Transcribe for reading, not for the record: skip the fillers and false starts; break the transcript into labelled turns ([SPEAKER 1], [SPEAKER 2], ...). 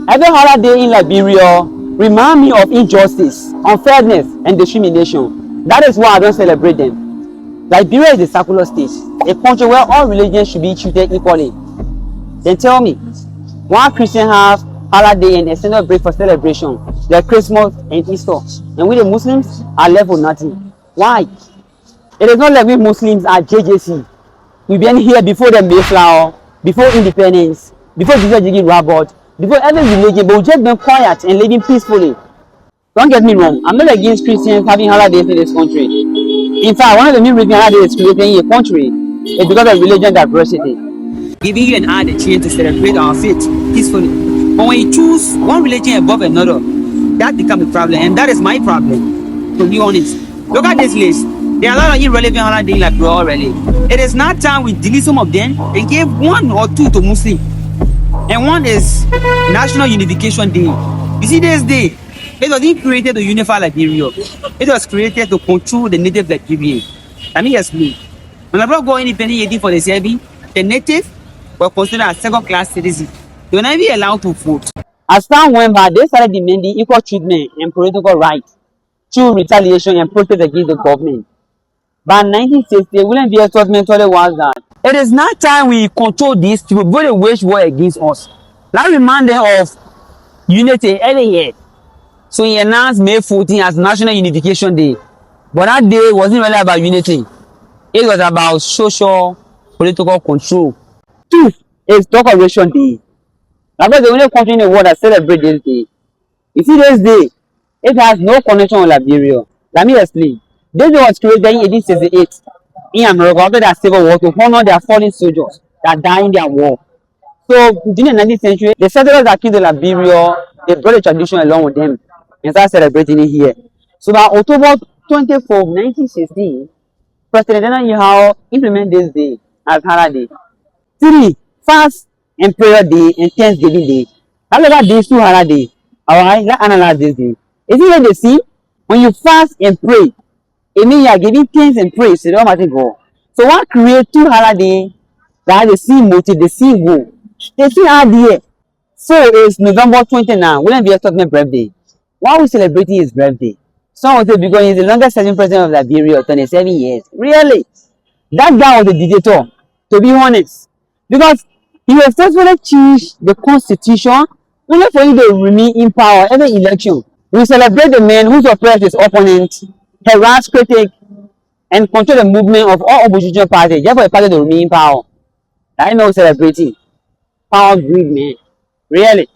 [SPEAKER 1] Every holiday in Liberia remind me of injustice, unfairness, and discrimination. That is why I don't celebrate them. Liberia is a secular state, a country where all religions should be treated equally. Then tell me, why Christians have holiday and extended break for celebration, like Christmas and Easter, and we the Muslims are left with nothing? Why? It is not like we Muslims are JJC. We've been here before the Mayflower, before independence, before Jesus Jiggy Robert, before every religion, but we've just been quiet and living peacefully. Don't get me wrong, I'm not against Christians having holidays in this country. In fact, one of the main reasons holidays is created in a country is because of religion diversity. Giving you and I the chance to celebrate our faith peacefully. But when you choose one religion above another, that becomes a problem, and that is my problem, to be honest. Look at this list. There are a lot of irrelevant holidays like bro already. It is not time we delete some of them and give one or two to Muslim. And one is National Unification Day. You see this day, it wasn't created to unify Liberia. It was created to control the native Liberian. Let me explain. When I brought independent 1847, the native were considered as second-class citizens. They were not even allowed to vote. As time went by, they started demanding equal treatment and political rights through retaliation and protest against the government. By 1960, William B. Tubman told was that it is not time we control these people before they wage war against us. That reminds them of unity every year. So he announced May 14 as National Unification Day. But that day wasn't really about unity. It was about social, political control. Two is Decoration Day. That's the only country in the world that celebrates this day. You see this day, it has no connection with Liberia. Let me explain. This day was created in 1868 in America after their civil war to honor their fallen soldiers that died in their war. So during the 19th century, the settlers that came to Liberia, they brought the tradition along with them and started celebrating it here. So by October 24, 1916, President Donald implemented this day as holiday. 3. Fast and prayer day and Thanksgiving day. However, these two holidays, alright, let's analyze this day. Is it what they see? When you fast and pray, it means you are giving thanks and praise to the Almighty God. So what create two holidays that have the same motive, the same goal? They still are there. So it's November 29, William B. Tubman's birthday. Why are we celebrating his birthday? Some will say because he's the longest serving president of Liberia, 27 years. Really? That guy was a dictator, to be honest. Because he successfully changed the constitution only for him to remain in power every election. We celebrate the man who suppressed his opponent, harassed critics, and control the movement of all opposition parties just for a party to remain in power. I know celebrating. Power greed, man. Really.